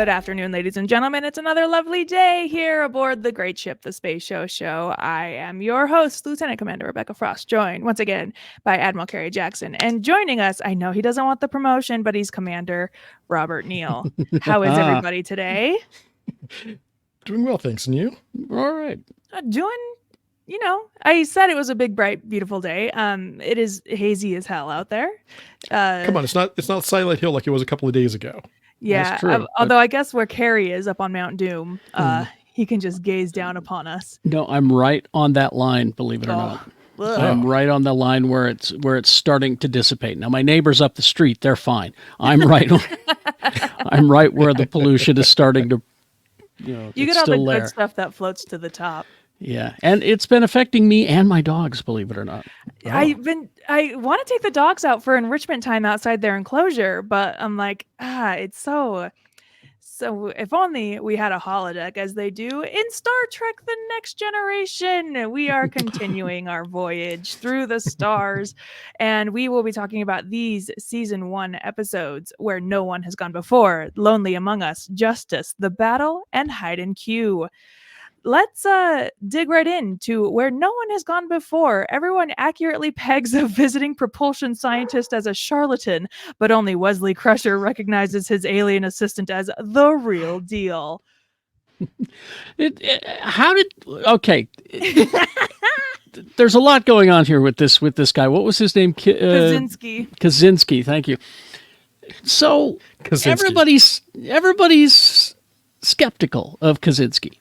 Good afternoon, ladies and gentlemen. It's another lovely day here aboard the great ship, the Space Show. I am your host, Lieutenant Commander Rebecca Frost, joined once again by Admiral Kerry Jackson. And joining us, I know he doesn't want the promotion, but he's Commander Robert Neal. How is everybody today? Doing well, thanks. And you? All right. I said it was a big, bright, beautiful day. It is hazy as hell out there. Come on, it's not Silent Hill like it was a couple of days ago. Yeah, That's true, although I guess where Kerry is up on Mount Doom, he can just gaze down upon us. No, I'm right on that line, believe it or not. Ugh. I'm right on the line where it's starting to dissipate. Now my neighbors up the street, they're fine. I'm right I'm right where the pollution is starting to You it's get all the still good there. stuff that floats to the top. Yeah. And it's been affecting me and my dogs, believe it or not. Oh. I want to take the dogs out for enrichment time outside their enclosure, but I'm like, it's so if only we had a holodeck as they do in Star Trek The Next Generation. We are continuing our voyage through the stars, and we will be talking about these season 1 episodes where no one has gone before: Lonely Among Us, Justice, The Battle, and Hide and Q. Let's dig right into where no one has gone before. Everyone accurately pegs a visiting propulsion scientist as a charlatan, but only Wesley Crusher recognizes his alien assistant as the real deal. There's a lot going on here with this guy. What was his name? Kaczynski. Kaczynski, thank you. So Kaczynski. everybody's skeptical of Kaczynski.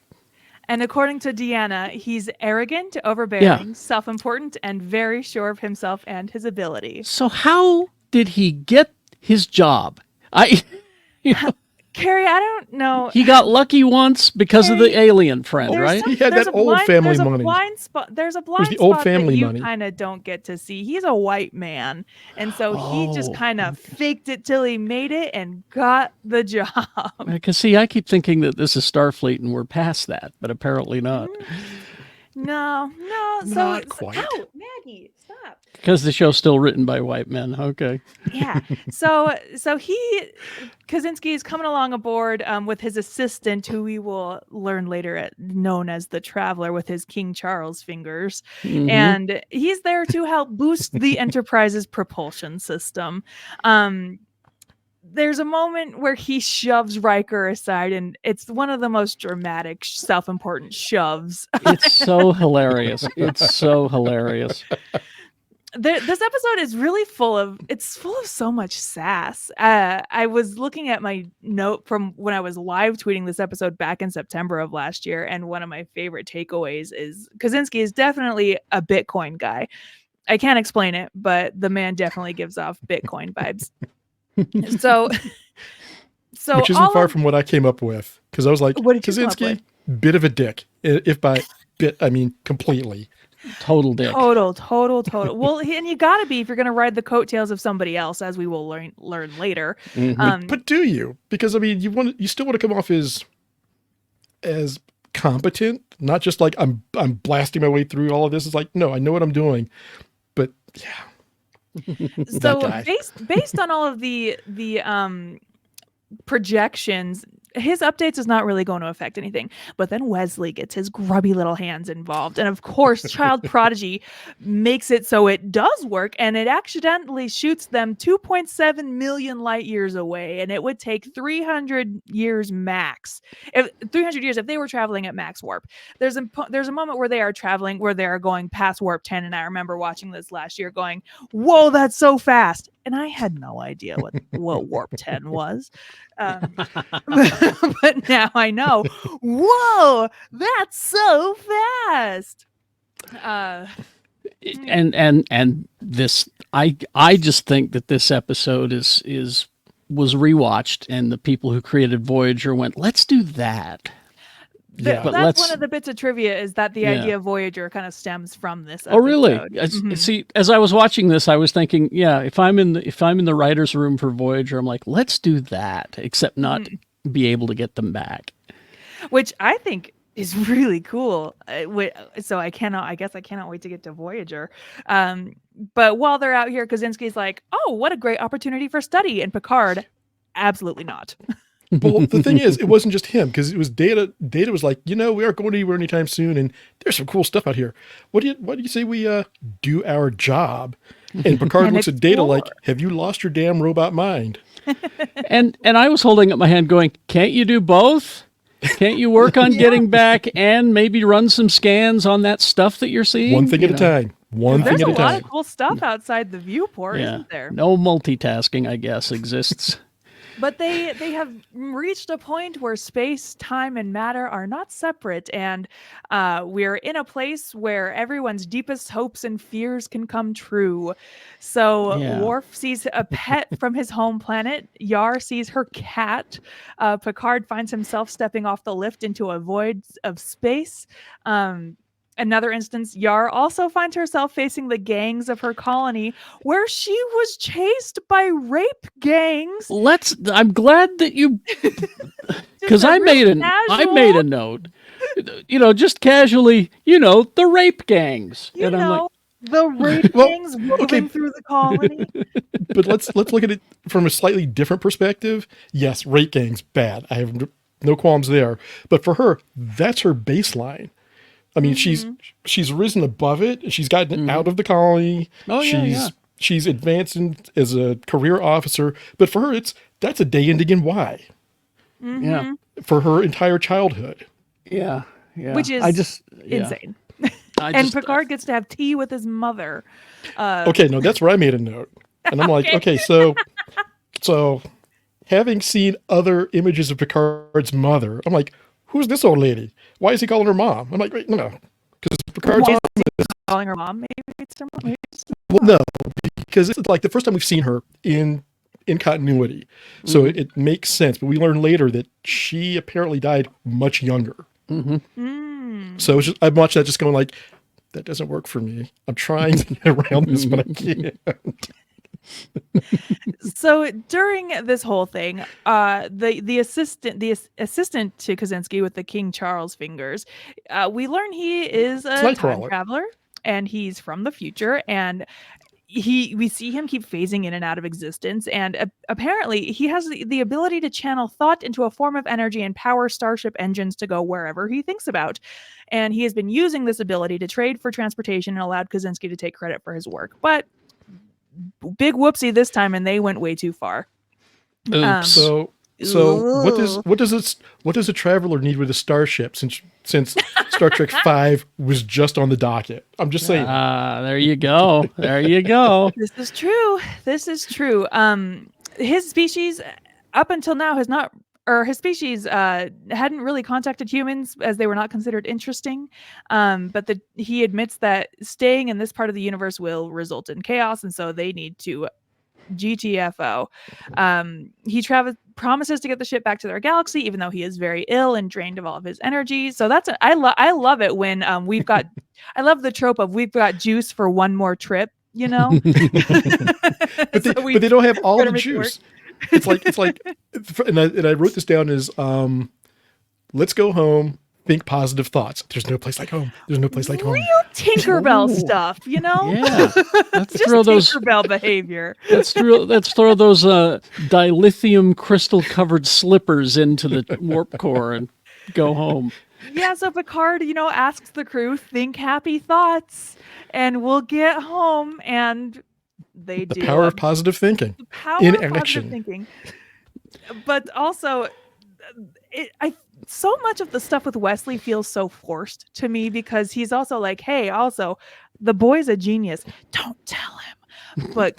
And according to Deanna, he's arrogant, overbearing, self-important, and very sure of himself and his ability. So how did he get his job? Carrie, I don't know. He got lucky once because of the alien friend, right? He had that old family money. There's a blind the old spot family that you money. kind of don't get to see. He's a white man, and so he just kind of faked it till he made it and got the job. Because see, I keep thinking that this is Starfleet and we're past that, but apparently not. No. Not quite. Ow, Maggie, stop. Because the show's still written by white men. Okay. Yeah. So Kaczynski is coming along aboard with his assistant, who we will learn later known as the Traveler, with his King Charles fingers. Mhm. And he's there to help boost the Enterprise's propulsion system. There's a moment where he shoves Riker aside, and it's one of the most dramatic, self-important shoves. It's so hilarious. It's so hilarious. This episode is really full of so much sass. I was looking at my note from when I was live tweeting this episode back in September of last year, and one of my favorite takeaways is Kaczynski is definitely a Bitcoin guy. I can't explain it, but the man definitely gives off Bitcoin vibes. So Which isn't far from what I came up with, because I was like, What did you come up Kaczynski, bit of a dick. If by bit I mean completely. Total dick. Total. Well, and you gotta be if you're gonna ride the coattails of somebody else, as we will learn later. Mhm. But do you? Because I mean, you still want to come off as competent, not just like I'm blasting my way through all of this. It's like, no, I know what I'm doing, but yeah. So That guy. based on all of the projections, his updates is not really going to affect anything. But then Wesley gets his grubby little hands involved, and of course, Child Prodigy makes it so it does work, and it accidentally shoots them 2.7 million light years away, and it would take 300 years max. If 300 years if they were traveling at max warp. There's a moment where they are going past warp 10, and I remember watching this last year going, "Whoa, that's so fast!" And I had no idea what warp 10 was. But now I know. Whoa, that's so fast. And this, I just think that this episode was rewatched, and the people who created Voyager went, let's do that. But that's one of the bits of trivia, is that the idea of Voyager kind of stems from this episode. Oh, really? Mhm. See, as I was watching this, I was thinking, yeah, if I'm in the writer's room for Voyager, I'm like, let's do that, except not be able to get them back. Which I think is really cool. So I guess I cannot wait to get to Voyager. But while they're out here, Kaczynski's like, oh, what a great opportunity for study. And Picard, absolutely not. Well, the thing is, it wasn't just him because it was Data. Data was like, we aren't going anywhere anytime soon, and there's some cool stuff out here. What do you say we do our job? And Picard And looks at Data like, explore. have you lost your damn robot mind? And I was holding up my hand going, can't you do both? Can't you work on getting back and maybe run some scans on that stuff that you're seeing? One thing at a time. One There's thing a at a lot time. of cool stuff outside the viewport, isn't there? No multitasking, I guess, exists. But they have reached a point where space, time, and matter are not separate, and we're in a place where everyone's deepest hopes and fears can come true. So Yeah. Worf sees a pet from his home planet. Yar sees her cat. Picard finds himself stepping off the lift into a void of space. Another instance, Yar also finds herself facing the gangs of her colony, where she was chased by rape gangs. I'm glad that you, because I made a note, just casually, the rape gangs. You And I'm like, know, the rape Well, gangs moving okay. through the colony. But let's look at it from a slightly different perspective. Yes, rape gangs, bad. I have no qualms there. But for her, that's her baseline. I mean, she's risen above it. She's gotten out of the colony. Oh, yeah, She's advanced as a career officer. But for her, that's a day ending in Y yeah, for her entire childhood. yeah, yeah. Which is insane. And Picard gets to have tea with his mother. Okay, no, that's where I made a note. And I'm like, okay, so having seen other images of Picard's mother, I'm like, who's this old lady? Why is he calling her mom? I'm like, wait, no. Because Picard's Why mom is he calling her mom? Maybe it's her mom. Maybe it's well, no, because it's like the first time we've seen her in continuity. So it makes sense. But we learn later that she apparently died much younger. So it's just, I'm watching that just going like, that doesn't work for me. I'm trying to get around this, but I can't. So during this whole thing, the assistant to Kaczynski with the King Charles fingers, we learn he is a time Nightcrawler. traveler and he's from the future, and we see him keep phasing in and out of existence, and apparently he has the ability to channel thought into a form of energy and power starship engines to go wherever he thinks about. And he has been using this ability to trade for transportation and allowed Kaczynski to take credit for his work. But big whoopsie this time, and they went way too far. Oops. So what does a traveler need with a starship since Star Trek V was just on the docket? I'm just saying. There you go. There you go. This is true. His species up until now his species hadn't really contacted humans as they were not considered interesting. But he admits that staying in this part of the universe will result in chaos, and so they need to GTFO. He promises to get the ship back to their galaxy, even though he is very ill and drained of all of his energy. So I love it when we've got. I love the trope of we've got juice for one more trip. But they don't have all the juice. It's like, and I wrote this down as, let's go home, think positive thoughts. There's no place like home. There's no place like home. Real Tinkerbell stuff, Yeah. Let's Just throw those. Tinkerbell behavior. Let's throw those dilithium crystal covered slippers into the warp core and go home. Yeah, so Picard, asks the crew, think happy thoughts, and we'll get home, and they do. The power of positive thinking. The power in of positive action. thinking. But also, so much of the stuff with Wesley feels so forced to me, because he's also like, hey, also, the boy's a genius. Don't tell him, but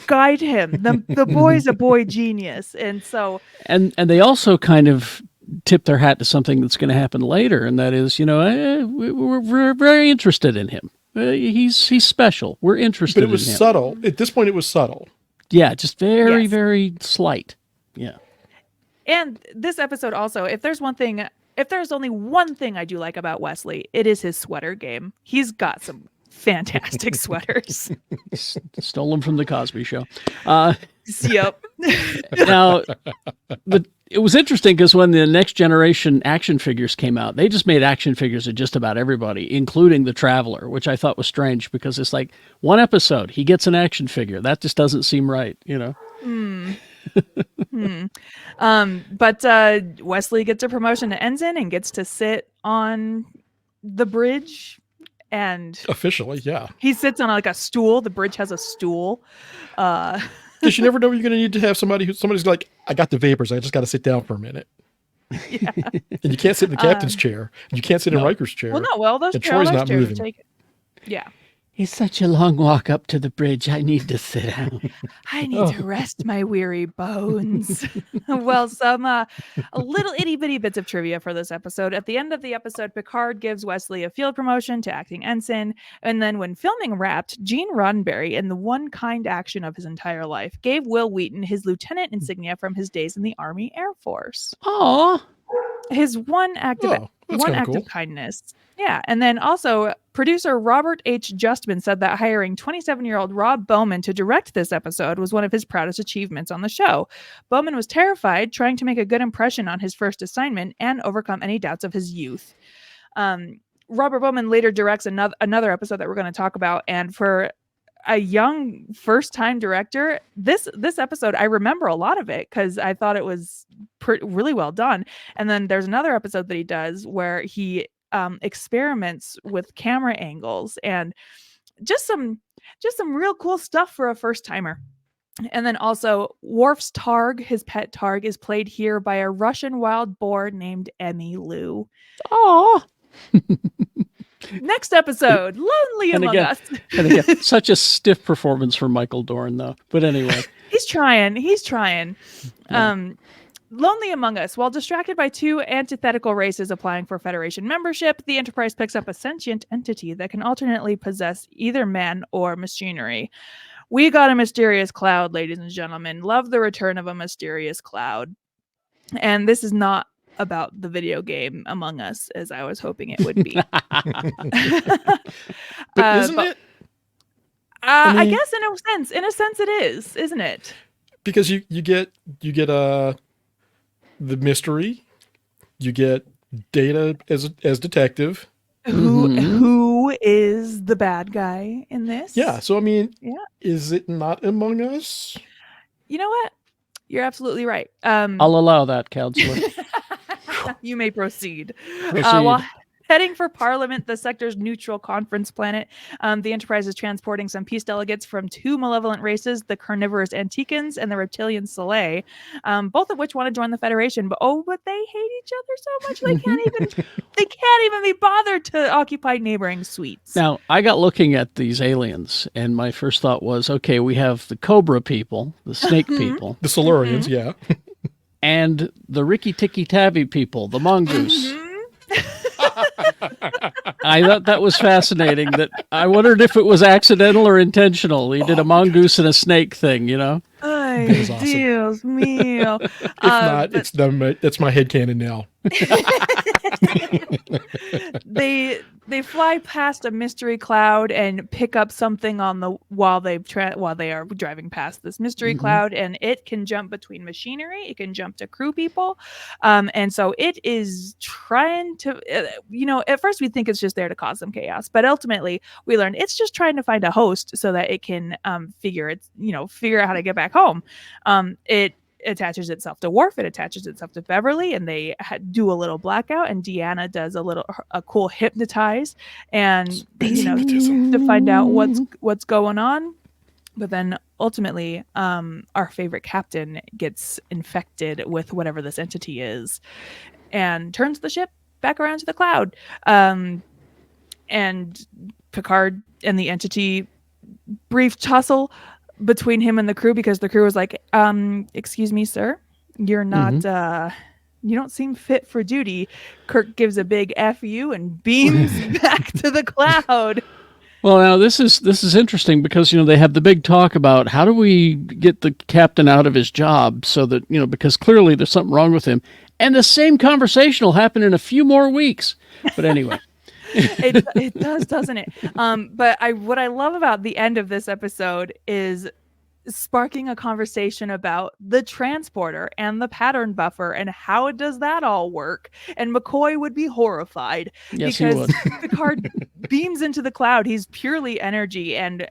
guide him. The boy's a boy genius. And so... And they also kind of tip their hat to something that's going to happen later, and that is, we're very interested in him. He's special. We're interested in him. But it was subtle. At this point, it was subtle. Yeah, just very, Yes. very slight. Yeah. And this episode also, if there's only one thing I do like about Wesley, it is his sweater game. He's got some fantastic sweaters. Stole them from the Cosby Show. Yep. Now, it was interesting because when the Next Generation action figures came out, they just made action figures of just about everybody, including the Traveler, which I thought was strange because it's like one episode, he gets an action figure. That just doesn't seem right, But Wesley gets a promotion to ensign and gets to sit on the bridge. And Officially, yeah. he sits on like a stool. The bridge has a stool. Because you never know, you're going to need to have somebody's like, I got the vapors. I just got to sit down for a minute. Yeah. And you can't sit in the captain's chair. And you can't sit in Riker's chair. Well, no. Well, those and chairs, Troy's not moving. Yeah. It's such a long walk up to the bridge. I need to sit down. I need to rest my weary bones. Well, some little itty bitty bits of trivia for this episode. At the end of the episode, Picard gives Wesley a field promotion to acting ensign. And then when filming wrapped, Gene Roddenberry, in the one kind action of his entire life, gave Will Wheaton his lieutenant insignia from his days in the Army Air Force. Aw. His one act of cool. kindness. Yeah. And then also producer Robert H. Justman said that hiring 27-year-old Rob Bowman to direct this episode was one of his proudest achievements on the show. Bowman was terrified, trying to make a good impression on his first assignment and overcome any doubts of his youth. Robert Bowman later directs another episode that we're going to talk about. And for a young first-time director, this episode, I remember a lot of it because I thought it was really well done. And then there's another episode that he does where he experiments with camera angles and just some real cool stuff for a first-timer. And then also Worf's Targ, his pet Targ, is played here by a Russian wild boar named Emmy Lou. Aw. Next episode, Lonely Among Us. And again, such a stiff performance from Michael Dorn, though. But anyway. He's trying. Yeah. Lonely Among Us. While distracted by two antithetical races applying for Federation membership, the Enterprise picks up a sentient entity that can alternately possess either man or machinery. We got a mysterious cloud, ladies and gentlemen. Love the return of a mysterious cloud. And this is not about the video game Among Us, as I was hoping it would be. But isn't it? I guess in a sense it is, isn't it? Because you get the mystery, you get Data as detective. Who is the bad guy in this? Yeah. So I mean, is it not Among Us? You know what? You're absolutely right. I'll allow that, Counselor. You may proceed. While heading for Parliament, the sector's neutral conference planet, the Enterprise is transporting some peace delegates from two malevolent races, the carnivorous Antiquans and the reptilian Soleil, both of which want to join the Federation. But they hate each other so much they can't even be bothered to occupy neighboring suites. Now, I got looking at these aliens, and my first thought was, okay, we have the Cobra people, the Snake people, the Silurians, yeah. And the Ricky Tikki Tavi people, the Mongoose. I thought that was fascinating. That I wondered if it was accidental or intentional. He did a mongoose and a snake thing, you know? Ay, awesome. Dios mío. If not, that's my headcanon now. They fly past a mystery cloud and pick up something while they are driving past this mystery cloud, and it can jump between machinery, it can jump to crew people, and so it is trying to at first we think it's just there to cause some chaos, but ultimately we learn it's just trying to find a host so that it can figure out how to get back home. It attaches itself to Worf, it attaches itself to Beverly, and they do a little blackout, and Deanna does a cool hypnotize, and to find out what's going on. But then ultimately our favorite captain gets infected with whatever this entity is and turns the ship back around to the cloud, and Picard and the entity brief tussle between him and the crew, because the crew was like, excuse me, sir, you're not you don't seem fit for duty. Kirk gives a big F you and beams back to the cloud. Well, now this is interesting because they have the big talk about how do we get the captain out of his job, so that because clearly there's something wrong with him, and the same conversation will happen in a few more weeks. But anyway. It does, doesn't it? But what I love about the end of this episode is sparking a conversation about the transporter and the pattern buffer and how does that all work. And McCoy would be horrified because Picard beams into the cloud. He's purely energy. And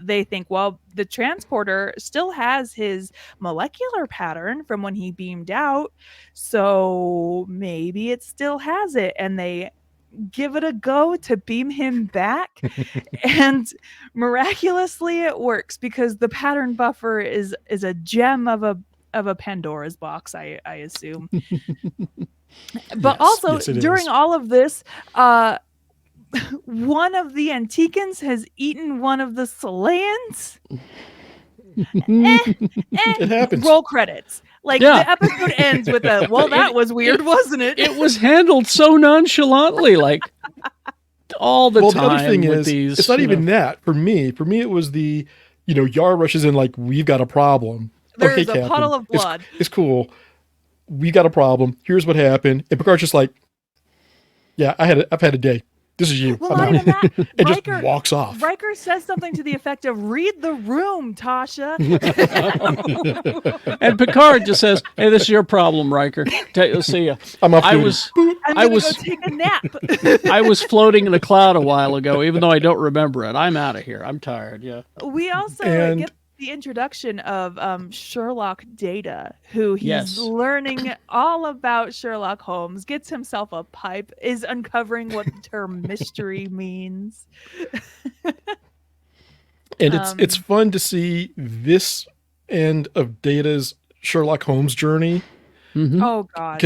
they think, well, the transporter still has his molecular pattern from when he beamed out. So maybe it still has it. And they give it a go to beam him back. And miraculously it works because the pattern buffer is a gem of a Pandora's box, I assume. But also during all of this, one of the Antiquans has eaten one of the Soleans. It happens. Roll credits. Like the episode ends with a, well, that was weird, wasn't it? It was handled so nonchalantly, like all the time. The other thing is, these, it's not even that. For me, it was the, Yar rushes in like, we've got a problem. There's hey, a Captain, puddle of blood. It's cool. We got a problem. Here's what happened. And Picard's just like, yeah, I've had a day. This is you. Well, not even that. And just walks off. Riker says something to the effect of, read the room, Tasha. And Picard just says, hey, this is your problem, Riker. See ya. I'm off duty. I'm going to go take a nap. I was floating in a cloud a while ago, even though I don't remember it. I'm out of here. I'm tired, yeah. We also get the introduction of Sherlock Data, who he's learning all about Sherlock Holmes, gets himself a pipe, is uncovering what the term mystery means. And it's fun to see this end of Data's Sherlock Holmes journey. Mm-hmm. Oh, God.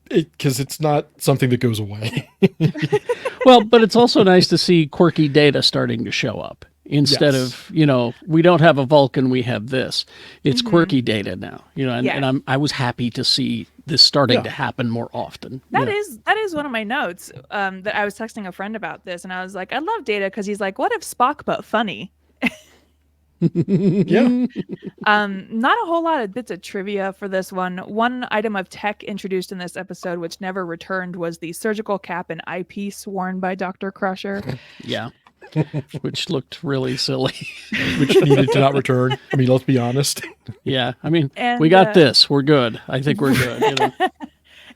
Because it's not something that goes away. Well, but it's also nice to see quirky Data starting to show up. Instead of, we don't have a Vulcan, we have this. It's quirky Data now, and I was happy to see this starting to happen more often. That is one of my notes that I was texting a friend about this, and I was like, I love Data because he's like, what if Spock but funny? Yeah. Not a whole lot of bits of trivia for this one. One item of tech introduced in this episode, which never returned, was the surgical cap and eyepiece worn by Dr. Crusher. Yeah. Which looked really silly. Which needed to not return. I mean, let's be honest. Yeah. I mean, we got this. We're good. I think we're good.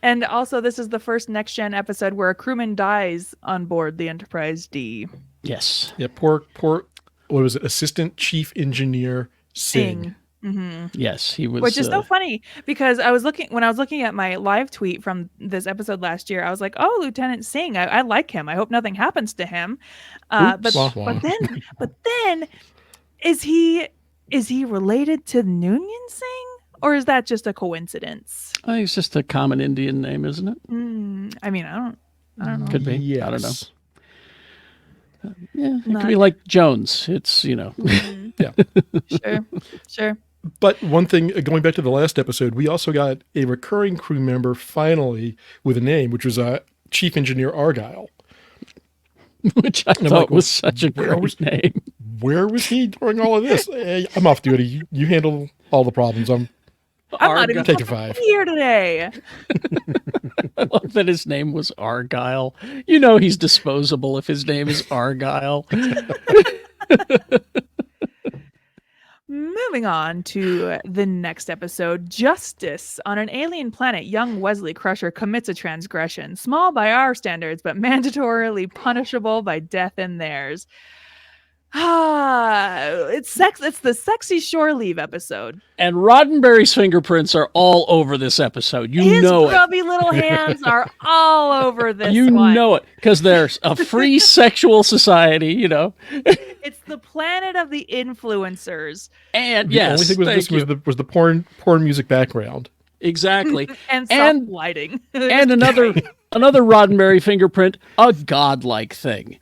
And also, this is the first Next Gen episode where a crewman dies on board the Enterprise D. Yes. Yeah, poor, what was it? Assistant Chief Engineer Singh. Mm-hmm. Yes, he was. Which is so funny because when I was looking at my live tweet from this episode last year, I was like, "Oh, Lieutenant Singh, I like him. I hope nothing happens to him." But then, is he related to Noonien Singh, or is that just a coincidence? I think it's just a common Indian name, isn't it? I mean, I don't know. Could be. Yes. I don't know. Yeah, it could be like Jones. It's Yeah. Sure. But one thing, going back to the last episode, we also got a recurring crew member finally with a name, which was Chief Engineer Argyle. Which I thought was such a great name. Where was he during all of this? Hey, I'm off duty. You handle all the problems. I'm not even taking 5 here today. I love that his name was Argyle. He's disposable if his name is Argyle. Moving on to the next episode, Justice. On an alien planet, young Wesley Crusher commits a transgression, small by our standards, but mandatorily punishable by death in theirs. It's the sexy shore leave episode. And Roddenberry's fingerprints are all over this episode. His grubby little hands are all over this one. You know it, because there's a free sexual society, It's the planet of the influencers. And the only thing was the porn music background. Exactly. and soft lighting. And another Roddenberry fingerprint, a godlike thing,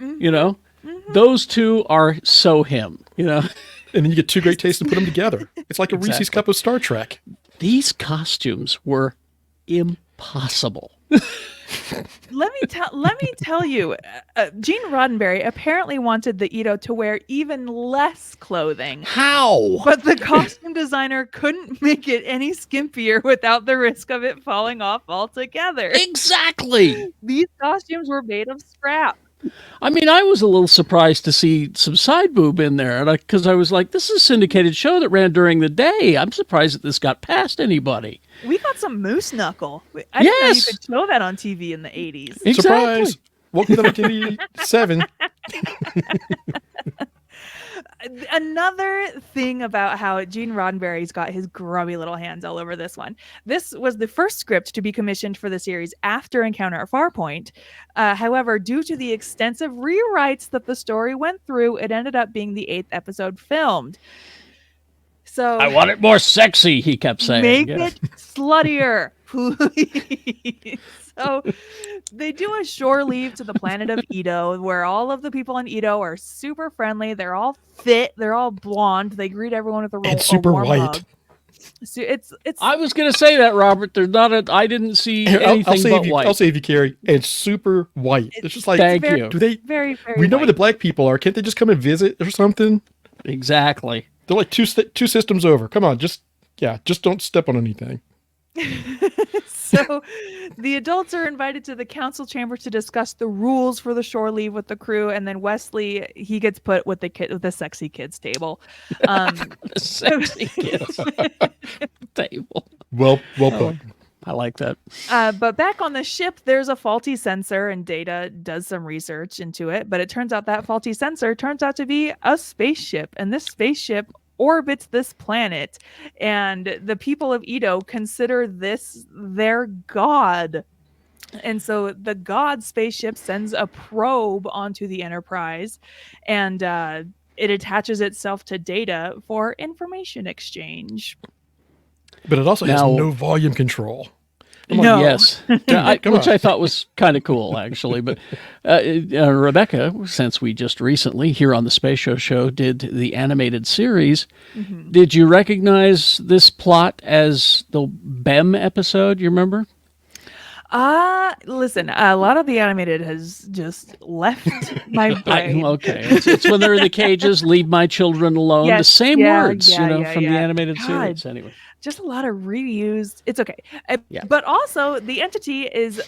Those two are so him, And then you get two great tastes and put them together. It's like a Reese's cup of Star Trek. These costumes were impossible. Let me tell you, Gene Roddenberry apparently wanted the Ito to wear even less clothing. How? But the costume designer couldn't make it any skimpier without the risk of it falling off altogether. Exactly. These costumes were made of scrap. I mean, I was a little surprised to see some side boob in there, because I was like, this is a syndicated show that ran during the day. I'm surprised that this got past anybody. We got some moose knuckle. I didn't know you could show that on TV in the 80s. Exactly. Surprise! Welcome to 1987. Another thing about how Gene Roddenberry's got his grubby little hands all over this one. This was the first script to be commissioned for the series after Encounter at Farpoint. However, due to the extensive rewrites that the story went through, it ended up being the 8th episode filmed. So I want it more sexy, he kept saying. Make it sluttier, please. So they do a shore leave to the planet of Edo, where all of the people on Edo are super friendly. They're all fit. They're all blonde. They greet everyone with And super warm white. hug. So it's. I was going to say that, Robert. There's not I didn't see anything but white. I'll save you, Carrie. And super white. It's just like, thank you. Do they? Very, very. We know white. where the black people are. Can't they just come and visit or something? Exactly. They're like two systems over. Come on, just don't step on anything. So the adults are invited to the council chamber to discuss the rules for the shore leave with the crew, and then Wesley, he gets put with the sexy kids table. The sexy kids table. Well put. I like that. But back on the ship, there's a faulty sensor, and Data does some research into it. But it turns out that faulty sensor turns out to be a spaceship, and this spaceship orbits this planet, and the people of Edo consider this their god. And so the god spaceship sends a probe onto the Enterprise, and it attaches itself to Data for information exchange. But it also has no volume control. No. Yes, which I thought was kind of cool, actually. But Rebecca, since we just recently here on the Space Show did the animated series, did you recognize this plot as the BEM episode? You remember? Listen, a lot of the animated has just left my brain. Okay, it's when they're in the cages, leave my children alone. Yes, the same words, from the animated God. series. Anyway. Just a lot of reused. It's okay. But also the entity is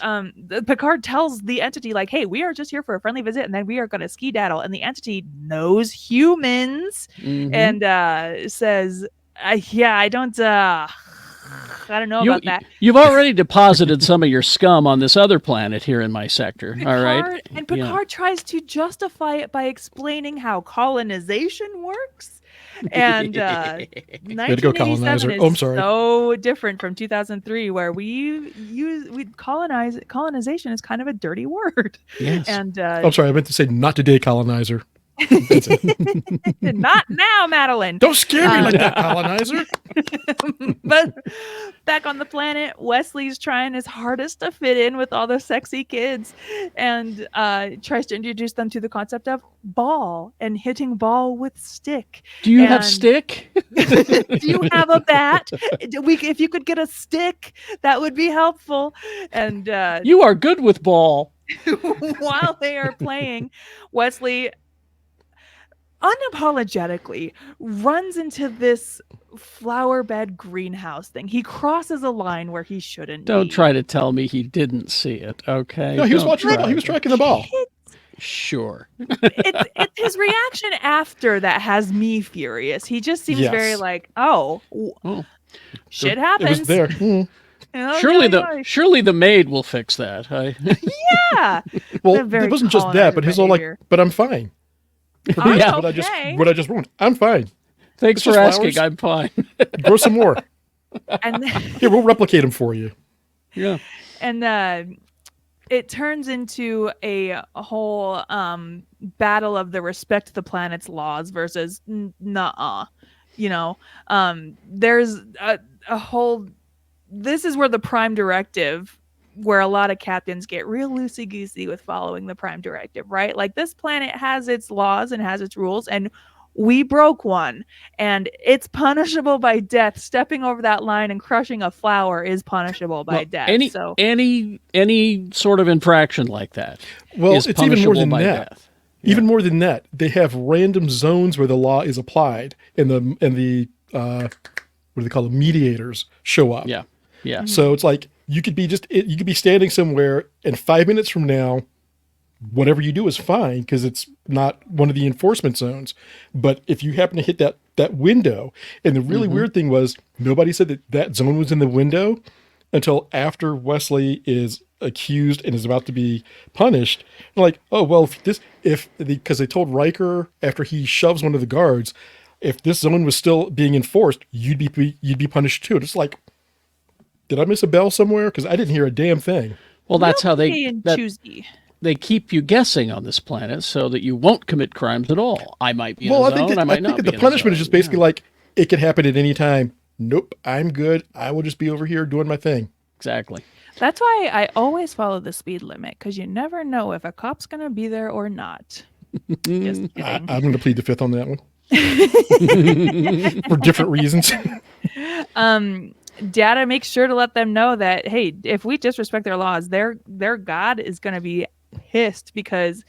Picard tells the entity, like, hey, we are just here for a friendly visit, and then we are going to skedaddle. And the entity knows humans and says, I don't know about that. You've already deposited some of your scum on this other planet here in my sector. All right. And Picard tries to justify it by explaining how colonization works. And 1987 is so different from 2003, where colonization is kind of a dirty word. Yes. And I'm sorry, I meant to say not today, colonizer. Not now, Madeline. Don't scare me like that, colonizer. But back on the planet, Wesley's trying his hardest to fit in with all the sexy kids, and tries to introduce them to the concept of ball and hitting ball with stick. Do you have stick? Do you have a bat? If you could get a stick, that would be helpful. And you are good with ball. While they are playing, Wesley unapologetically runs into this flower bed greenhouse thing. He crosses a line where he shouldn't. Don't try to tell me he didn't see it. Okay. No, he was watching the ball. He was tracking the ball. Sure. It's his reaction after that has me furious. He just seems very like, shit happens. It was there. Surely the maid will fix that. Yeah. Well, it wasn't just that, but he's all like, but I'm fine. For me, yeah. What I just ruined. I'm fine. Thanks for asking. I'm fine. Grow some more. And here, we'll replicate them for you. Yeah. And it turns into a whole battle of the respect the planet's laws versus nuh-uh. There's a whole. This is where the Prime Directive, where a lot of captains get real loosey-goosey with following the Prime Directive, right? Like, this planet has its laws and has its rules, and we broke one, and it's punishable by death. Stepping over that line and crushing a flower is punishable by death. Any sort of infraction like that. Well, is it's even more than that. Death. Even more than that, they have random zones where the law is applied, and the what do they call them? Mediators show up. Yeah. Yeah. So it's like you could be standing somewhere, and 5 minutes from now, whatever you do is fine because it's not one of the enforcement zones. But if you happen to hit that window, and the really weird thing was nobody said that zone was in the window until after Wesley is accused and is about to be punished. They're like, oh, well, because they told Riker after he shoves one of the guards, if this zone was still being enforced, you'd be punished too. And it's like, did I miss a bell somewhere? Because I didn't hear a damn thing. Well, that's how they keep you guessing on this planet so that you won't commit crimes at all. I might be in a zone, I might not be. The punishment is just basically like, it can happen at any time. Nope, I'm good. I will just be over here doing my thing. Exactly. That's why I always follow the speed limit, because you never know if a cop's going to be there or not. Just kidding. I'm going to plead the fifth on that one. For different reasons. Data makes sure to let them know that, hey, if we disrespect their laws, their God is going to be pissed because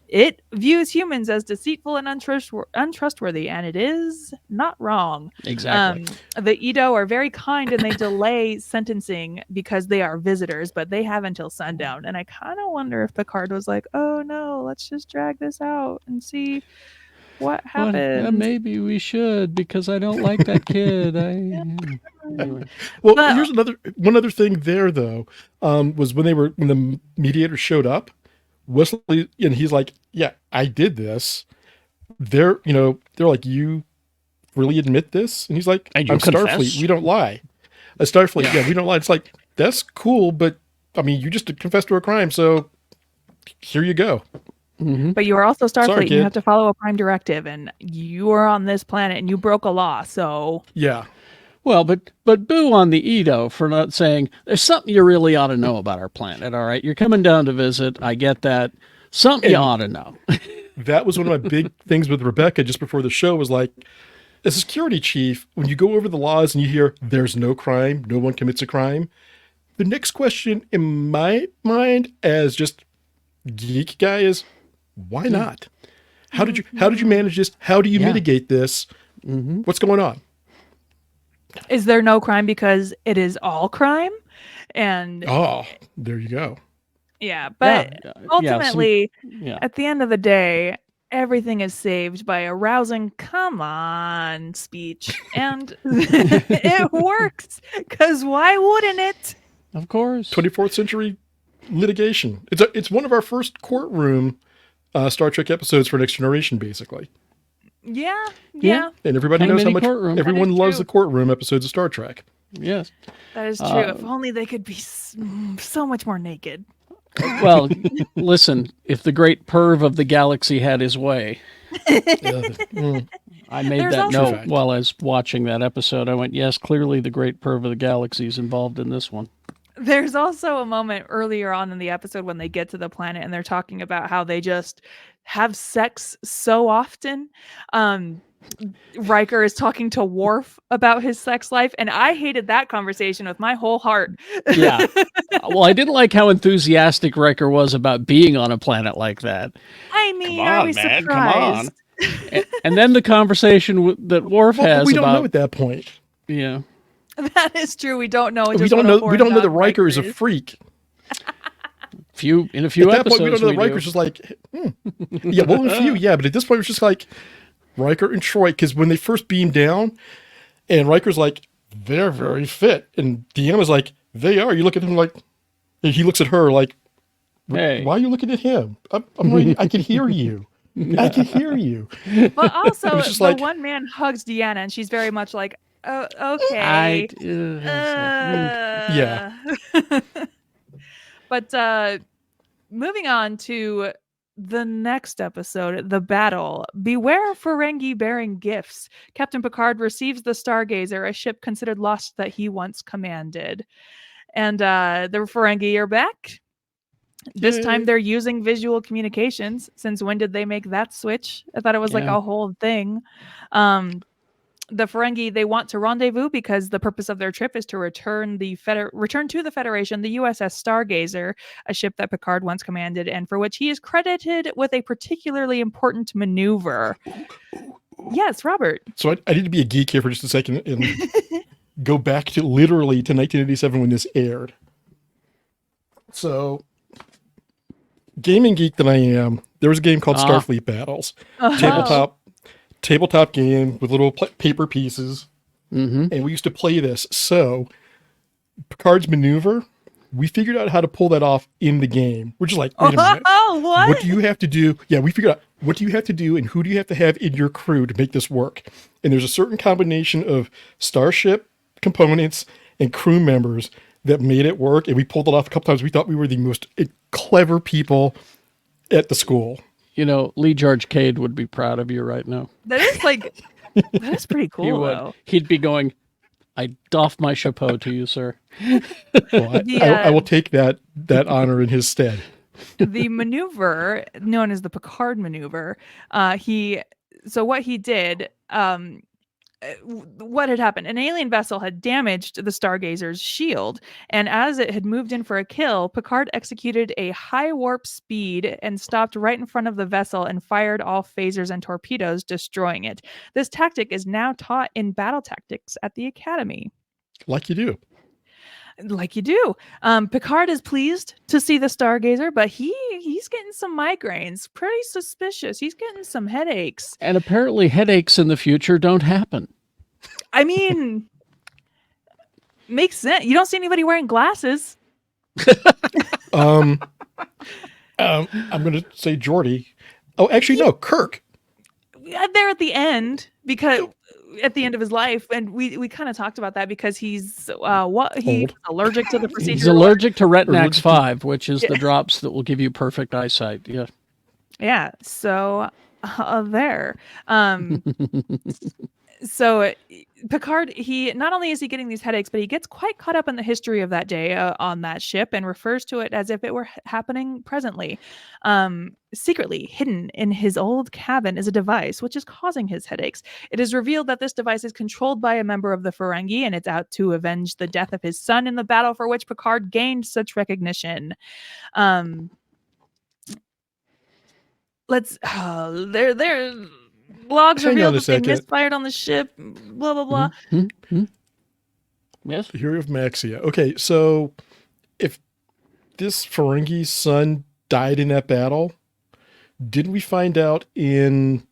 it views humans as deceitful and untrustworthy, and it is not wrong. Exactly. The Edo are very kind, and they delay sentencing because they are visitors, but they have until sundown. And I kind of wonder if Picard was like, oh no, let's just drag this out and see what happens. Well, yeah, maybe we should, because I don't like that kid. Anyway. Well, here's one other thing there, though, was when the mediator showed up, Wesley, and he's like, yeah, I did this. They're like, you really admit this? And he's like, I'm Starfleet. We don't lie. A Starfleet, yeah, we don't lie. It's like, that's cool, but I mean, you just confessed to a crime, so here you go. Mm-hmm. But you are also Starfleet. Sorry, and you have to follow a prime directive, and you are on this planet, and you broke a law, so... Yeah. Well, but boo on the Edo for not saying, there's something you really ought to know about our planet, all right? You're coming down to visit. I get that. Something you ought to know. That was one of my big things with Rebecca just before the show was like, as a security chief, when you go over the laws and you hear there's no crime, no one commits a crime, the next question in my mind as just geek guy is, why not? How did you manage this? How do you mitigate this? Mm-hmm. What's going on? Is there no crime because it is all crime? And there you go. Yeah, but ultimately, at the end of the day, everything is saved by a rousing "come on" speech, and it works. Because why wouldn't it? Of course, 24th century litigation. It's one of our first courtroom Star Trek episodes for Next Generation, basically. Yeah. And everybody knows how much everyone loves the courtroom episodes of Star Trek. Yes. That is true. If only they could be so much more naked. Well, listen, if the great perv of the galaxy had his way. I made that note while I was watching that episode. I went, yes, clearly the great perv of the galaxy is involved in this one. There's also a moment earlier on in the episode when they get to the planet and they're talking about how they just have sex so often. Riker is talking to Worf about his sex life, and I hated that conversation with my whole heart. Yeah. Well, I didn't like how enthusiastic Riker was about being on a planet like that. I mean, are we surprised? Come on. And then the conversation that Worf has we don't know at that point. Yeah. That is true. We don't know. We don't know that Riker is a freak. In a few at that episodes, point, we don't know that Riker's just like, yeah. Well, in a few, yeah, but at this point, it's just like Riker and Troy, because when they first beam down, and Riker's like, they're very fit, and Deanna's like, they are. You look at him like, he looks at her like, hey, why are you looking at him? I'm like, I can hear you. I can hear you. But also, the one man hugs Deanna, and she's very much like, oh, okay. Yeah. But moving on to the next episode, The Battle. Beware Ferengi bearing gifts. Captain Picard receives the Stargazer, a ship considered lost that he once commanded. And the Ferengi are back. This time they're using visual communications. Since when did they make that switch? I thought it was like a whole thing. The Ferengi, they want to rendezvous because the purpose of their trip is to return to the Federation the USS Stargazer, a ship that Picard once commanded and for which he is credited with a particularly important maneuver. Yes, Robert. So I need to be a geek here for just a second and go back to literally to 1987 when this aired. So gaming geek that I am, there was a game called Starfleet Battles. Tabletop game with little paper pieces. And we used to play this. So Picard's maneuver, we figured out how to pull that off in the game. We're just like, wait a minute. What? What do you have to do? Yeah, we figured out what do you have to do and who do you have to have in your crew to make this work? And there's a certain combination of starship components and crew members that made it work. And we pulled it off a couple times. We thought we were the most clever people at the school. You know, Lee George Cade would be proud of you right now. That is pretty cool, He would. though. He'd be going, I doff my chapeau to you, sir. Well, I will take that honor in his stead. The maneuver known as the Picard maneuver, what he did, what had happened, an alien vessel had damaged the Stargazer's shield, and as it had moved in for a kill, Picard executed a high warp speed and stopped right in front of the vessel and fired all phasers and torpedoes, destroying it. This tactic is now taught in battle tactics at the Academy. Like you do. Picard is pleased to see the Stargazer, but he's getting some migraines. Pretty suspicious. He's getting some headaches. And apparently headaches in the future don't happen. I mean, makes sense. You don't see anybody wearing glasses. I'm going to say Geordi. Oh, actually, no, Kirk. There at the end, because at the end of his life, and we kind of talked about that because he's allergic to the procedure. He's allergic to Retinax 5, which is the drops that will give you perfect eyesight. Yeah. Yeah. So there. So Picard, he not only is he getting these headaches, but he gets quite caught up in the history of that day on that ship and refers to it as if it were happening presently. Secretly hidden in his old cabin is a device which is causing his headaches. It is revealed that this device is controlled by a member of the Ferengi, and it's out to avenge the death of his son in the battle for which Picard gained such recognition. Their logs revealed that they misfired on the ship. Blah blah blah. Yes. The Hero of Maxia. Okay, so if this Ferengi's son died in that battle, didn't we find out in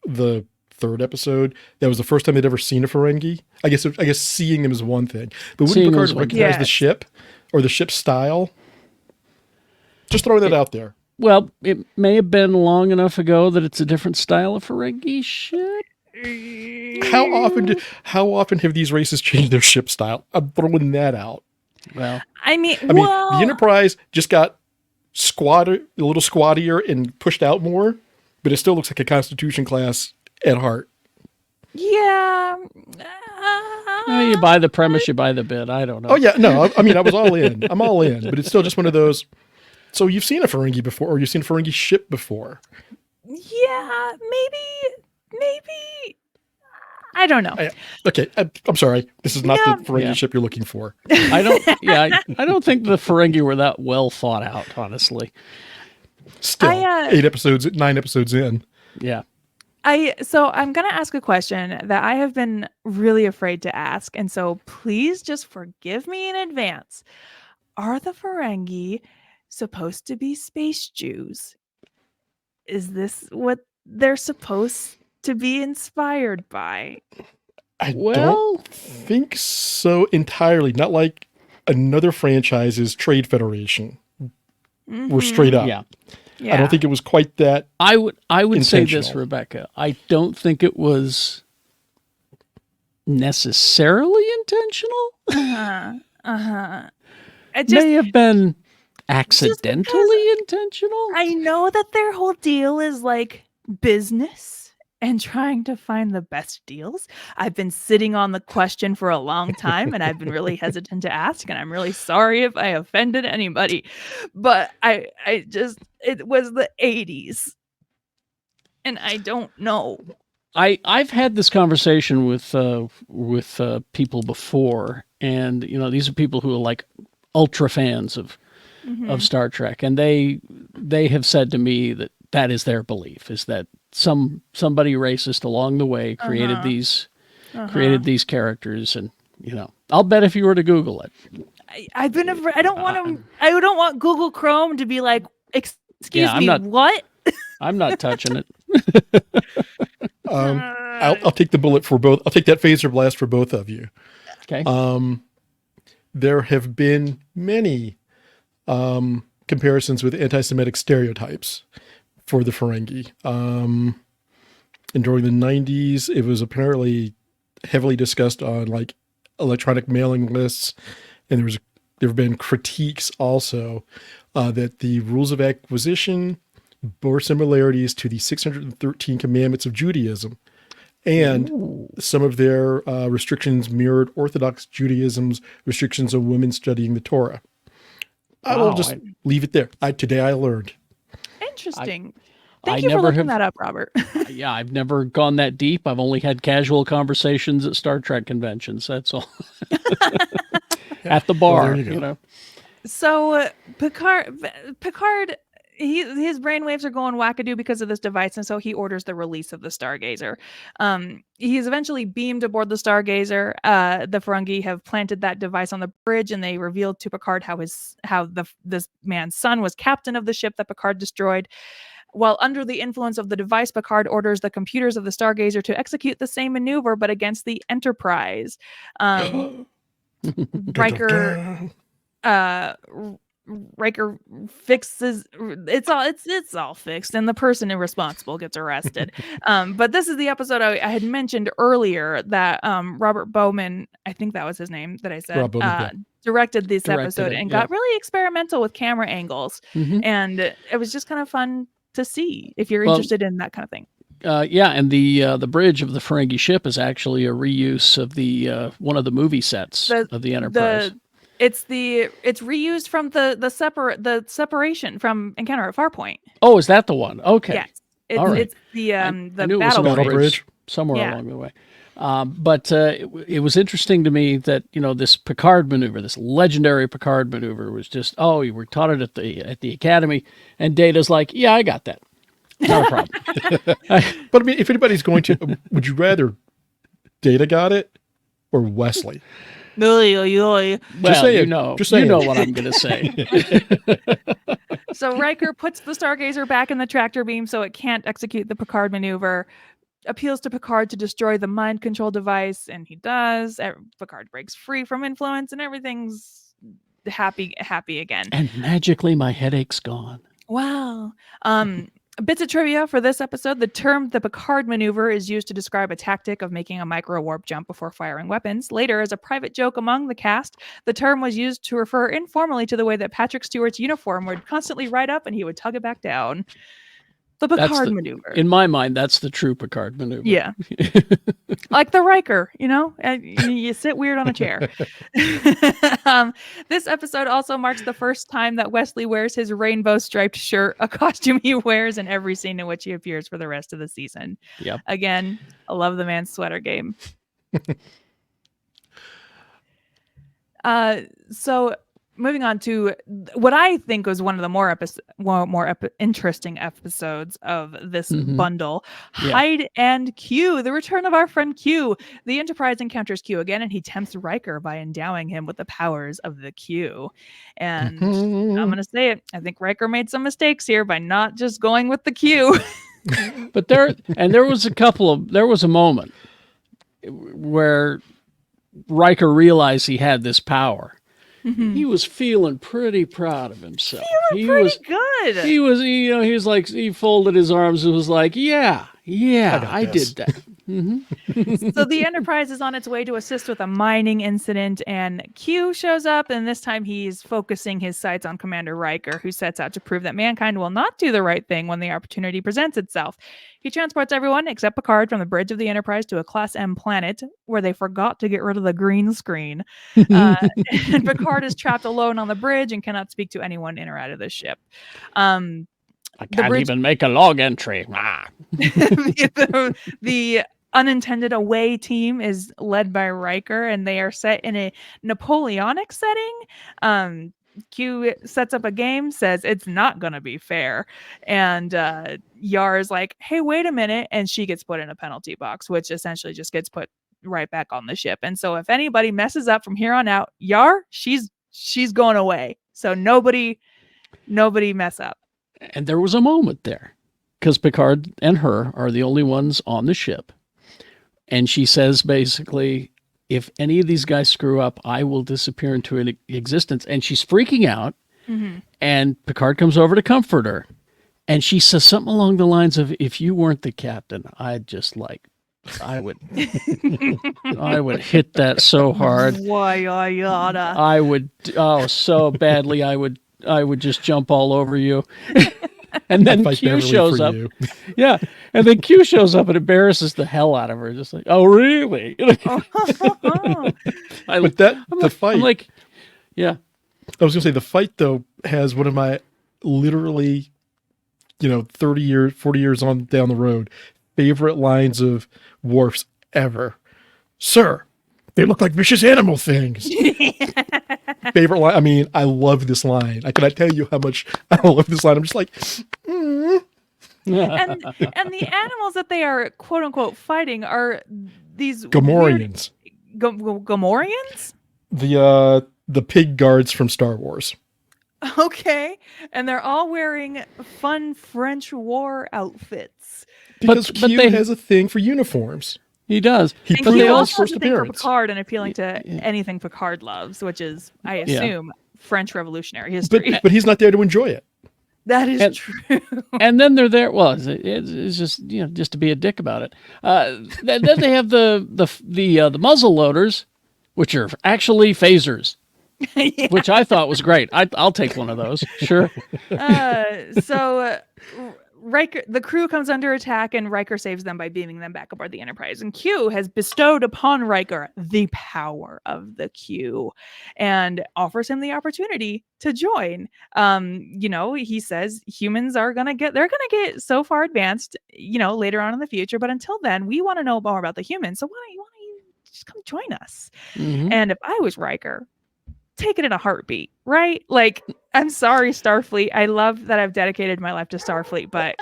the third episode that was the first time they'd ever seen a Ferengi? I guess seeing them is one thing, but wouldn't Picard recognize the ship or the ship's style? Just throwing that out there. Well, it may have been long enough ago that it's a different style of Ferengi ship. How often have these races changed their ship style? I'm throwing that out. Well, I mean, the Enterprise just got a little squattier and pushed out more, but it still looks like a Constitution class at heart. Yeah. You buy the premise, you buy the bid. I don't know. Oh yeah, no. I mean, I was all in. I'm all in, but it's still just one of those. So you've seen a Ferengi before, or you've seen a Ferengi ship before? Yeah, maybe. I don't know. Okay, I'm sorry. This is not the Ferengi ship you're looking for. I don't think the Ferengi were that well thought out, honestly. Still, 9 episodes in. Yeah. So I'm going to ask a question that I have been really afraid to ask, and so please just forgive me in advance. Are the Ferengi supposed to be space Jews? Is this what they're supposed to be inspired by? I don't think so entirely. Not like another franchise's Trade Federation. We're straight up. Yeah. I don't think it was quite that. I would say this, Rebecca. I don't think it was necessarily intentional. It may have been accidentally intentional. I know that their whole deal is like business and trying to find the best deals. I've been sitting on the question for a long time, and I've been really hesitant to ask, and I'm really sorry if I offended anybody. But it was the 80s, and I don't know. I've had this conversation with people before, and these are people who are like ultra fans of Star Trek, and they have said to me that is their belief, is that somebody racist along the way created these characters, and I'll bet if you were to Google it, I don't want Google Chrome to be like, Excuse I'm me, not- what? I'm not touching it. I'll take the bullet for both. I'll take that phaser blast for both of you. Okay. There have been many comparisons with anti-Semitic stereotypes for the Ferengi. And during the 90s, it was apparently heavily discussed on like electronic mailing lists, and there have been critiques also that the rules of acquisition bore similarities to the 613 commandments of Judaism, and some of their restrictions mirrored Orthodox Judaism's restrictions on women studying the Torah. I will just leave it there. Today I learned. Interesting. I Thank you for never looking have- that up, Robert. Yeah, I've never gone that deep. I've only had casual conversations at Star Trek conventions. That's all. At the bar, there you go. know. So Picard, his brainwaves are going wackadoo because of this device, and so he orders the release of the Stargazer. He is eventually beamed aboard the Stargazer. The Ferengi have planted that device on the bridge, and they revealed to Picard how this man's son was captain of the ship that Picard destroyed. While under the influence of the device, Picard orders the computers of the Stargazer to execute the same maneuver, but against the Enterprise. Riker Riker fixes it's all fixed, and the person irresponsible gets arrested. But this is the episode I had mentioned earlier that Robert Bowman, I think that was his name that I said, Rob Bowman, directed this Directed episode it, and yeah. got really experimental with camera angles, and it was just kind of fun to see if you're interested in that kind of thing. Yeah, and the bridge of the Ferengi ship is actually a reuse of the one of the movie sets of the Enterprise. It's reused from the separation from Encounter at Farpoint. Oh, is that the one? Okay. Yes, All right. it's the I knew it was battle another bridge. bridge. somewhere Yeah. along the way. But it was interesting to me that this Picard maneuver, this legendary Picard maneuver, was just you were taught it at the academy, and Data's like, yeah, I got that, not a problem. But I mean, if anybody's going to, would you rather Data got it or Wesley? Well, saying, you know what I'm going to say. So Riker puts the Stargazer back in the tractor beam so it can't execute the Picard maneuver, appeals to Picard to destroy the mind control device, and he does. Picard breaks free from influence, and everything's happy again. And magically, my headache's gone. Wow. Bits of trivia for this episode. The term the Picard maneuver is used to describe a tactic of making a micro warp jump before firing weapons. Later, as a private joke among the cast, the term was used to refer informally to the way that Patrick Stewart's uniform would constantly ride up and he would tug it back down. The Picard maneuver. In my mind, that's the true Picard maneuver. Yeah. Like the Riker, you sit weird on a chair. This episode also marks the first time that Wesley wears his rainbow striped shirt, a costume he wears in every scene in which he appears for the rest of the season. Yep. Again, I love the man's sweater game. So moving on to what I think was one of the more interesting episodes of this bundle, Yeah. Hyde and Q, the return of our friend Q. The Enterprise encounters Q again, and he tempts Riker by endowing him with the powers of the Q. And I'm going to say it. I think Riker made some mistakes here by not just going with the Q. But there was a moment where Riker realized he had this power. He was feeling pretty proud of himself. He was good. He was, he was like, he folded his arms and was like, yeah, I did that. So the Enterprise is on its way to assist with a mining incident, and Q shows up, and this time he's focusing his sights on Commander Riker, who sets out to prove that mankind will not do the right thing when the opportunity presents itself. He transports everyone except Picard from the bridge of the Enterprise to a Class M planet where they forgot to get rid of the green screen. And Picard is trapped alone on the bridge and cannot speak to anyone in or out of the ship. I can't even make a log entry. The unintended away team is led by Riker, and they are set in a Napoleonic setting. Q sets up a game, says it's not going to be fair. And Yar is like, hey, wait a minute. And she gets put in a penalty box, which essentially just gets put right back on the ship. And so if anybody messes up from here on out, Yar, she's going away. So nobody mess up. And there was a moment there because Picard and her are the only ones on the ship. And she says, basically, if any of these guys screw up, I will disappear into existence. And she's freaking out. Mm-hmm. And Picard comes over to comfort her. And she says something along the lines of, if you weren't the captain, I'd just I would hit that so hard. Why I oughta. I would, so badly. I would just jump all over you. And then Q shows up. Yeah. And then Q shows up and embarrasses the hell out of her. Just like, oh, really? The fight. I'm like, yeah. I was going to say, the fight, though, has one of my literally, 30 years, 40 years on down the road, favorite lines of Worf's ever. Sir, they look like vicious animal things. Favorite line. I mean, I love this line. I cannot tell you how much I love this line. I'm just like, and the animals that they are quote unquote fighting are these Gamorreans. Gamorreans? The pig guards from Star Wars. Okay, and they're all wearing fun French war outfits. Because Q has a thing for uniforms. He does. He also has a thing for Picard and appealing to anything Picard loves, which is, I assume, French Revolutionary history. But he's not there to enjoy it. That is true. And then they're there. Well, it's just just to be a dick about it. Then they have the muzzle loaders, which are actually phasers. Yeah. Which I thought was great. I'll take one of those. Sure. So Riker, the crew comes under attack, and Riker saves them by beaming them back aboard the Enterprise. And Q has bestowed upon Riker the power of the Q, and offers him the opportunity to join. He says humans are gonna get so far advanced, later on in the future. But until then, we want to know more about the humans. So why don't you just come join us? Mm-hmm. And if I was Riker, take it in a heartbeat, right? Like, I'm sorry, Starfleet. I love that I've dedicated my life to Starfleet, but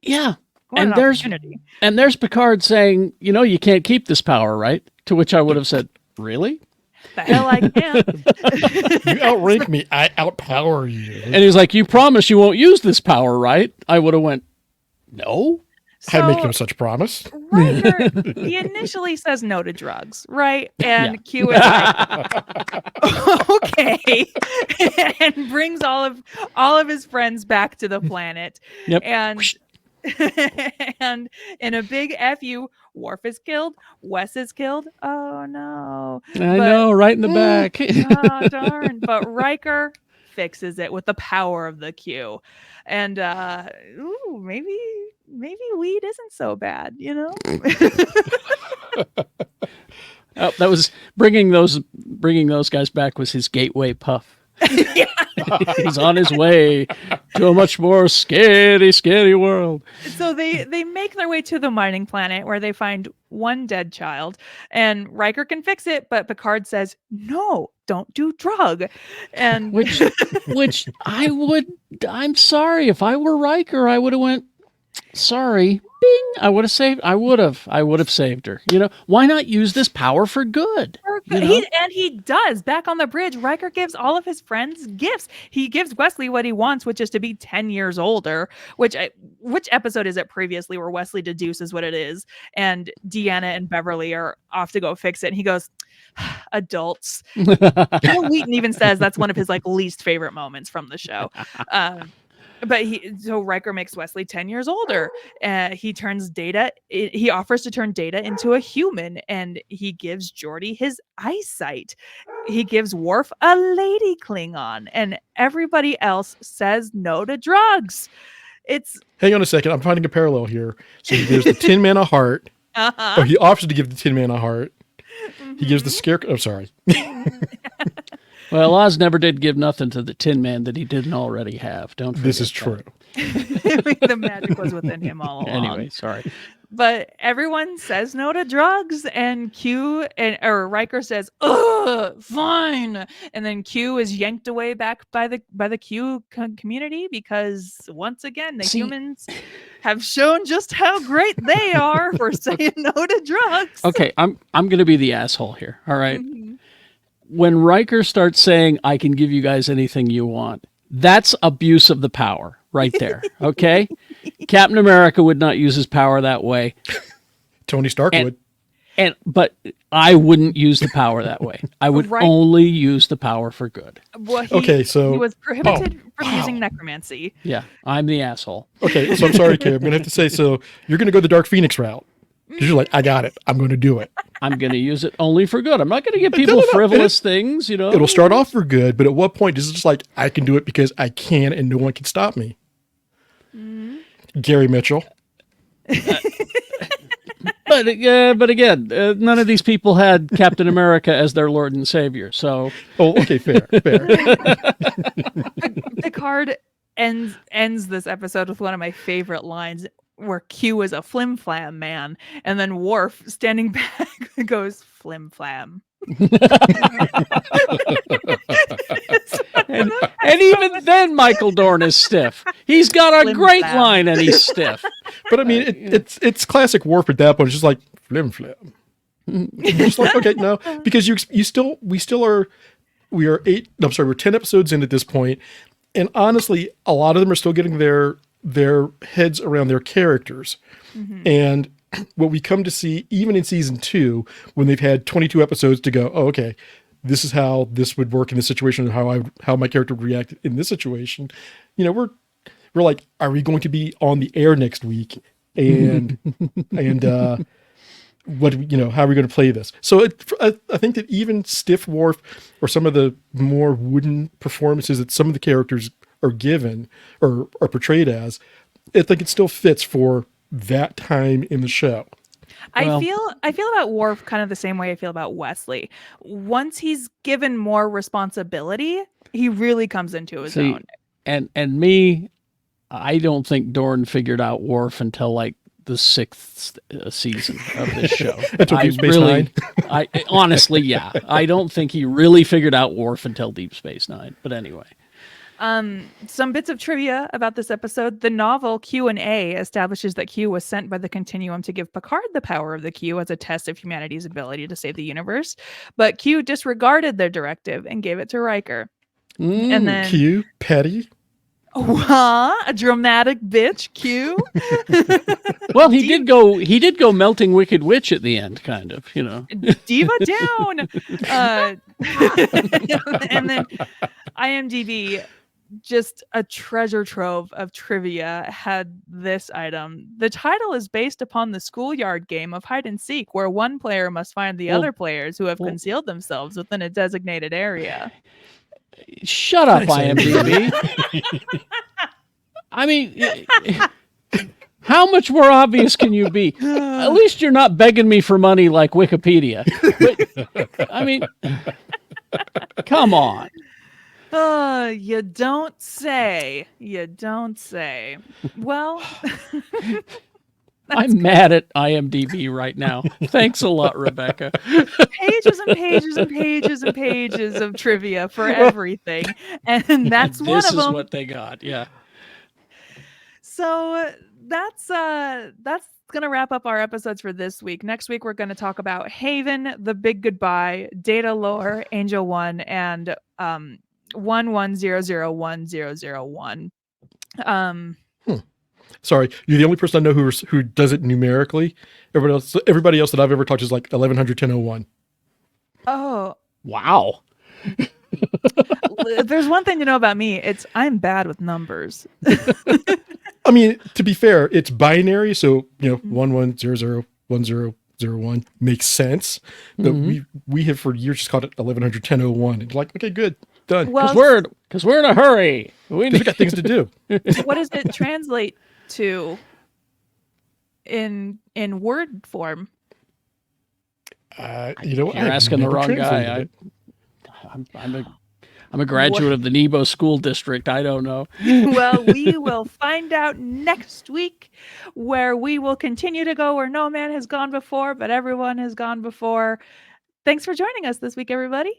yeah. And there's Picard saying, you can't keep this power, right? To which I would have said, really? The hell I can. You outrank me. I outpower you. And he's like, you promise you won't use this power, right? I would have went, no. I make no such promise. Riker, he initially says no to drugs, right? And Q is like, okay, and brings all of his friends back to the planet. Yep. And in a big FU, Worf is killed, Wes is killed. Oh no! I know, right in the back. Oh darn! But Riker fixes it with the power of the Q, and maybe weed isn't so bad, That was bringing those guys back was his gateway puff. Yeah. He's on his way to a much more scary world. So they make their way to the mining planet where they find one dead child, and Riker can fix it, but Picard says, no, don't do drug. And which I'm sorry, if I were Riker, I would have went, sorry, bing. I would have saved her. Why not use this power for good? He does. Back on the bridge, Riker gives all of his friends gifts. He gives Wesley what he wants, which is to be 10 years older. Which episode is it previously where Wesley deduces what it is, and Deanna and Beverly are off to go fix it, and he goes, adults. Wheaton even says that's one of his least favorite moments from the show. But Riker makes Wesley 10 years older. He offers to turn Data into a human, and he gives Geordi his eyesight. He gives Worf a lady Klingon, and everybody else says no to drugs. Hang on a second. I'm finding a parallel here. So he gives the Tin Man a heart. Uh-huh. Or he offers to give the Tin Man a heart. Mm-hmm. He gives the Scarecrow. Oh, sorry. Well, Oz never did give nothing to the Tin Man that he didn't already have. Don't forget this is true. The magic was within him all along. Anyway, sorry. But everyone says no to drugs, and Riker says, "Ugh, fine." And then Q is yanked away back by the Q community because once again the humans have shown just how great they are for saying no to drugs. Okay, I'm going to be the asshole here. All right. Mm-hmm. When Riker starts saying, I can give you guys anything you want, that's abuse of the power. right there. Okay, Captain America would not use his power that way, Tony Stark would. but I wouldn't use the power that way. I would only use the power for good. Well, Okay, so he was prohibited from using necromancy. Yeah, I'm the asshole. Okay, so I'm sorry, Kay. I'm going to have to say, so you're going to go the Dark Phoenix route. Because you're like, I got it. I'm going to do it. I'm going to use it only for good. I'm not going to give people frivolous things, It'll start off for good, but at what point is it just like, I can do it because I can and no one can stop me? Gary Mitchell. But again, none of these people had Captain America as their Lord and Savior. So, okay, fair. Picard ends this episode with one of my favorite lines, where Q is a flim-flam man, and then Worf, standing back, goes flim-flam. and even then, Michael Dorn is stiff. He's got a great line, and he's stiff. But I mean, it's classic Worf at that point. It's just like flim-flam. Just like, okay, no, because we're 10 episodes in at this point, and honestly, a lot of them are still getting their heads around their characters. And what we come to see, even in season 2, when they've had 22 episodes to go, oh, okay, this is how this would work in this situation, and how my character would react in this situation. We're like, are we going to be on the air next week? And what how are we going to play this? So I think that even stiff Worf, or some of the more wooden performances that some of the characters are given or are portrayed as, I think it still fits for that time in the show. I feel about Worf kind of the same way I feel about Wesley. Once he's given more responsibility, he really comes into his own. And me, I don't think Dorn figured out Worf until like the 6th season of this show. Honestly, yeah. I don't think he really figured out Worf until Deep Space Nine. But anyway. Some bits of trivia about this episode. The novel Q&A establishes that Q was sent by the Continuum to give Picard the power of the Q as a test of humanity's ability to save the universe. But Q disregarded their directive and gave it to Riker. And then Q, petty. A dramatic bitch, Q. Well, he did go melting Wicked Witch at the end, kind of, Diva down. And then IMDb, just a treasure trove of trivia, had this item. The title is based upon the schoolyard game of hide and seek, where one player must find the other players who have concealed themselves within a designated area. Shut up, IMDb. I mean, how much more obvious can you be? At least you're not begging me for money like Wikipedia. But, I mean, come on. You don't say. You don't say. Well, I'm mad at IMDb right now. Thanks a lot, Rebecca. Pages and pages and pages and pages of trivia for everything. And that's one of them. This is what they got, yeah. So that's going to wrap up our episodes for this week. Next week, we're going to talk about Haven, The Big Goodbye, Data Lore, Angel 1, and 11001001. Sorry, you're the only person I know who does it numerically. Everybody else that I've ever talked to is like 11001001. Oh. Wow. There's one thing to know about me. I'm bad with numbers. I mean, to be fair, it's binary, so 11001001 makes sense. But we have for years just called it 11001001. It's like, okay, good, done. Well, because we're in a hurry. We got things to do. What does it translate to in word form? You're asking the wrong guy. I'm a graduate of the Nebo School District. I don't know. Well, we will find out next week, where we will continue to go where no man has gone before, but everyone has gone before. Thanks for joining us this week, everybody.